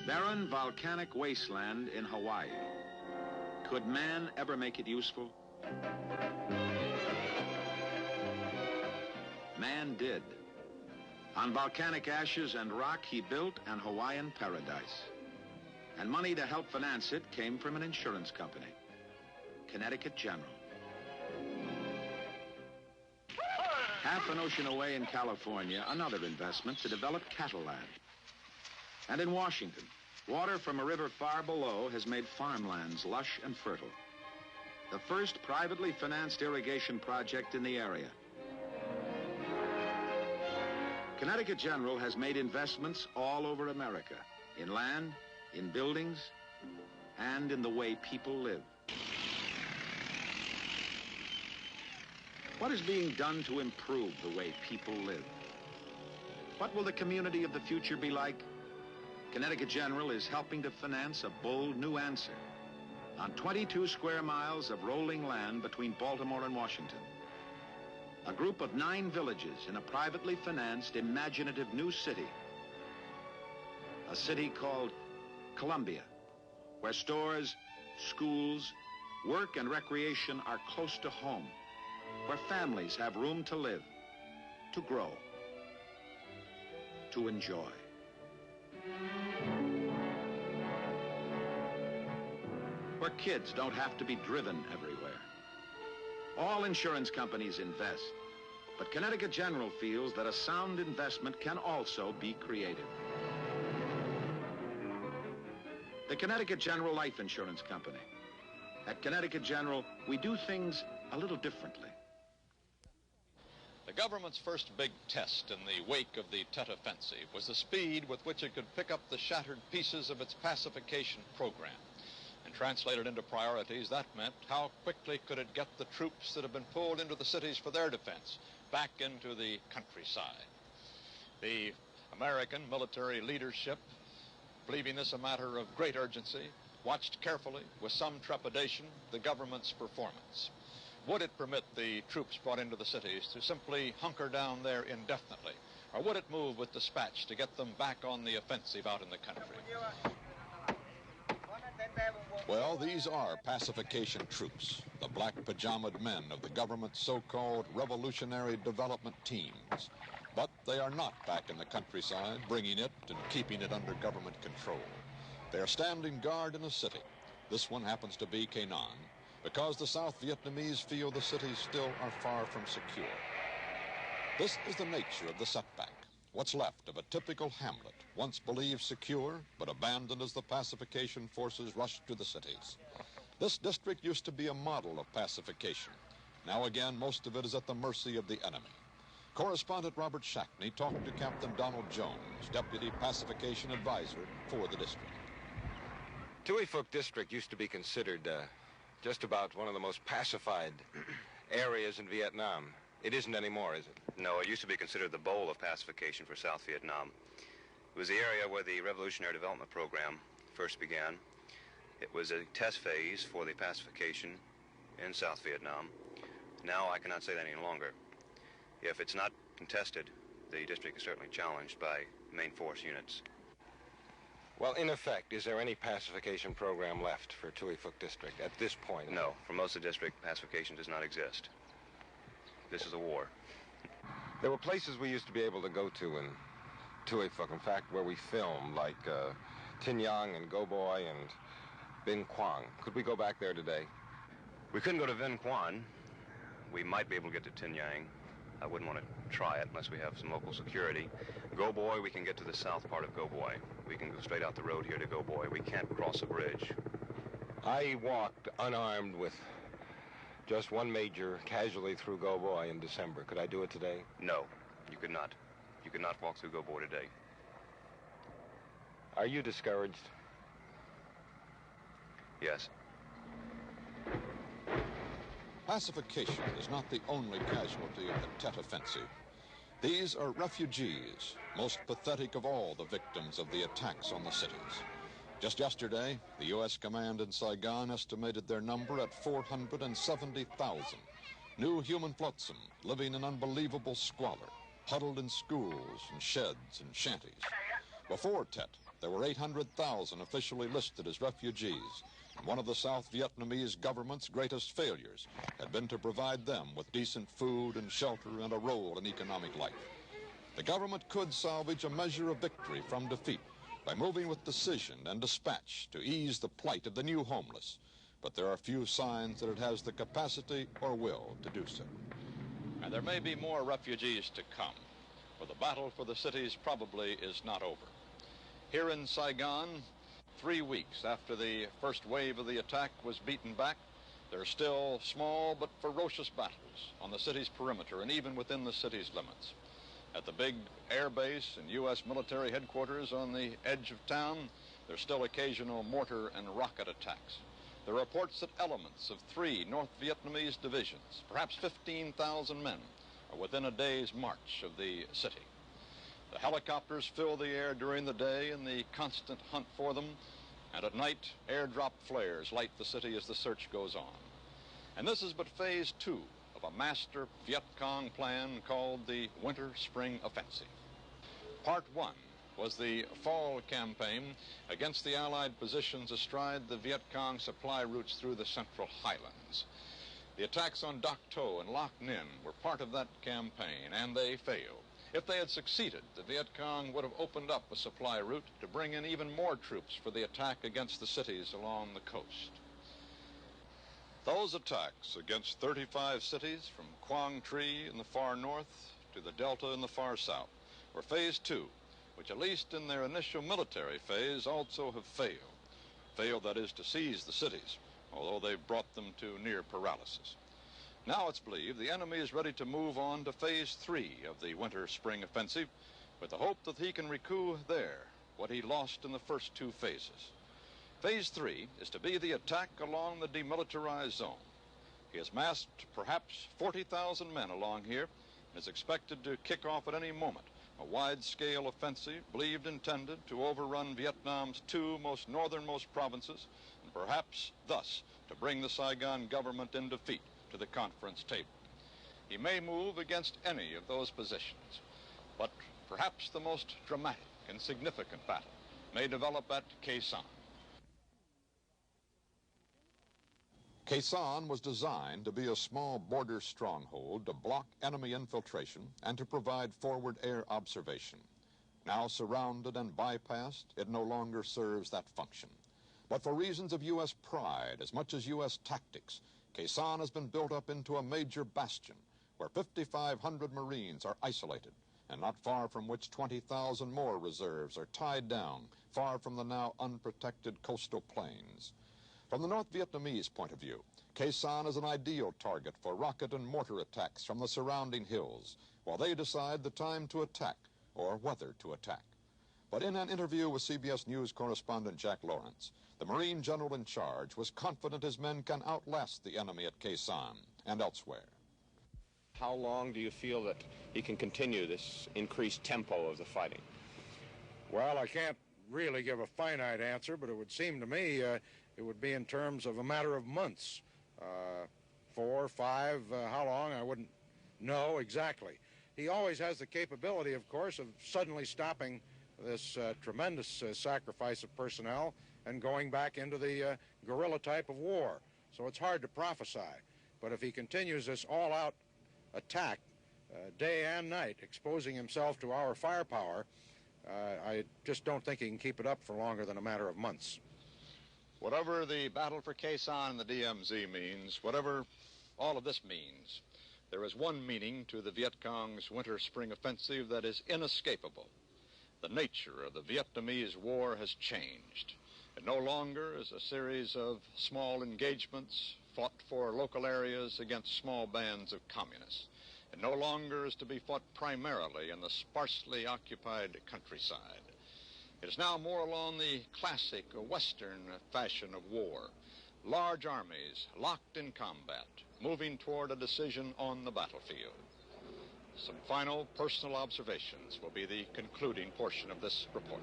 barren volcanic wasteland in Hawaii. Could man ever make it useful? Man did. On volcanic ashes and rock, he built an Hawaiian paradise. And money to help finance it came from an insurance company, Connecticut General. Half an ocean away in California, another investment to develop cattle land. And in Washington, water from a river far below has made farmlands lush and fertile. The first privately financed irrigation project in the area. Connecticut General has made investments all over America, in land, in buildings, and in the way people live. What is being done to improve the way people live? What will the community of the future be like? Connecticut General is helping to finance a bold new answer on 22 square miles of rolling land between Baltimore and Washington. A group of 9 villages in a privately financed, imaginative new city. A city called Columbia, where stores, schools, work and recreation are close to home, where families have room to live, to grow, to enjoy. Where kids don't have to be driven everywhere. All insurance companies invest, but Connecticut General feels that a sound investment can also be creative. The Connecticut General Life Insurance Company. At Connecticut General, we do things a little differently. The government's first big test in the wake of the Tet Offensive was the speed with which it could pick up the shattered pieces of its pacification program. And translated into priorities, that meant how quickly could it get the troops that have been pulled into the cities for their defense back into the countryside. The American military leadership, believing this a matter of great urgency, watched carefully, with some trepidation, the government's performance. Would it permit the troops brought into the cities to simply hunker down there indefinitely, or would it move with dispatch to get them back on the offensive out in the country? Well, these are pacification troops, the black pajamaed men of the government's so-called revolutionary development teams. But they are not back in the countryside, bringing it and keeping it under government control. They are standing guard in a city. This one happens to be Ca Nan, because the South Vietnamese feel the cities still are far from secure. This is the nature of the setback. What's left of a typical hamlet, once believed secure, but abandoned as the pacification forces rushed to the cities. This district used to be a model of pacification. Now again, most of it is at the mercy of the enemy. Correspondent Robert Shackney talked to Captain Donald Jones, Deputy Pacification Advisor for the district. Tui Phuc District used to be considered just about one of the most pacified areas in Vietnam. It isn't anymore, is it? No, it used to be considered the bowl of pacification for South Vietnam. It was the area where the Revolutionary Development Program first began. It was a test phase for the pacification in South Vietnam. Now I cannot say that any longer. If it's not contested, the district is certainly challenged by main force units. Well, in effect, is there any pacification program left for Tui Phuc District at this point? No, for most of the district, pacification does not exist. This is a war. There were places we used to be able to go to in Tui Phuc, in fact, where we filmed, like Tin Yang and Go Boy and Bin Quang. Could we go back there today? We couldn't go to Vinh Quan. We might be able to get to Tin Yang. I wouldn't want to try it unless we have some local security. Go Boy, we can get to the south part of Go Boy. We can go straight out the road here to Go Boy. We can't cross a bridge. I walked unarmed with just one major casualty through Go Boy in December. Could I do it today? No, you could not. You could not walk through Go Boy today. Are you discouraged? Yes. Pacification is not the only casualty of the Tet Offensive. These are refugees, most pathetic of all the victims of the attacks on the cities. Just yesterday, the U.S. command in Saigon estimated their number at 470,000. New human flotsam living in unbelievable squalor, huddled in schools and sheds and shanties. Before Tet, there were 800,000 officially listed as refugees, and one of the South Vietnamese government's greatest failures had been to provide them with decent food and shelter and a role in economic life. The government could salvage a measure of victory from defeat by moving with decision and dispatch to ease the plight of the new homeless, but there are few signs that it has the capacity or will to do so. And there may be more refugees to come, for the battle for the cities probably is not over. Here in Saigon, 3 weeks after the first wave of the attack was beaten back, there are still small but ferocious battles on the city's perimeter and even within the city's limits. At the big air base and U.S. military headquarters on the edge of town, there's still occasional mortar and rocket attacks. There are reports that elements of 3 North Vietnamese divisions, perhaps 15,000 men, are within a day's march of the city. The helicopters fill the air during the day in the constant hunt for them, and at night, airdrop flares light the city as the search goes on. And this is but phase 2 of a master Viet Cong plan called the Winter-Spring Offensive. Part 1 was the fall campaign against the Allied positions astride the Viet Cong supply routes through the Central Highlands. The attacks on Dak To and Loc Ninh were part of that campaign, and they failed. If they had succeeded, the Viet Cong would have opened up a supply route to bring in even more troops for the attack against the cities along the coast. Those attacks against 35 cities from Quang Tri in the far north to the Delta in the far south were phase 2, which at least in their initial military phase also have failed. Failed, that is, to seize the cities, although they've brought them to near paralysis. Now it's believed the enemy is ready to move on to phase 3 of the Winter-Spring Offensive with the hope that he can recoup there what he lost in the first 2 phases. Phase 3 is to be the attack along the demilitarized zone. He has massed perhaps 40,000 men along here and is expected to kick off at any moment a wide-scale offensive believed intended to overrun Vietnam's 2 most northernmost provinces and perhaps thus to bring the Saigon government in defeat to the conference table. He may move against any of those positions, but perhaps the most dramatic and significant battle may develop at Khe Sanh. Khe Sanh was designed to be a small border stronghold to block enemy infiltration and to provide forward air observation. Now surrounded and bypassed, it no longer serves that function. But for reasons of U.S. pride as much as U.S. tactics, Khe Sanh has been built up into a major bastion where 5,500 Marines are isolated, and not far from which 20,000 more reserves are tied down far from the now unprotected coastal plains. From the North Vietnamese point of view, Khe Sanh is an ideal target for rocket and mortar attacks from the surrounding hills, while they decide the time to attack or whether to attack. But in an interview with CBS News correspondent Jack Lawrence, the Marine general in charge was confident his men can outlast the enemy at Khe Sanh and elsewhere. How long do you feel that he can continue this increased tempo of the fighting? Well, I can't really give a finite answer, but it would seem to me it would be in terms of a matter of months. 4, 5, how long, I wouldn't know exactly. He always has the capability, of course, of suddenly stopping this tremendous sacrifice of personnel and going back into the guerrilla type of war. So it's hard to prophesy. But if he continues this all-out attack day and night, exposing himself to our firepower, I just don't think he can keep it up for longer than a matter of months. Whatever the battle for Khe Sanh and the DMZ means, whatever all of this means, there is one meaning to the Viet Cong's Winter-Spring Offensive that is inescapable. The nature of the Vietnamese war has changed. It no longer is a series of small engagements fought for local areas against small bands of communists. It no longer is to be fought primarily in the sparsely occupied countryside. It is now more along the classic Western fashion of war. Large armies locked in combat, moving toward a decision on the battlefield. Some final personal observations will be the concluding portion of this report.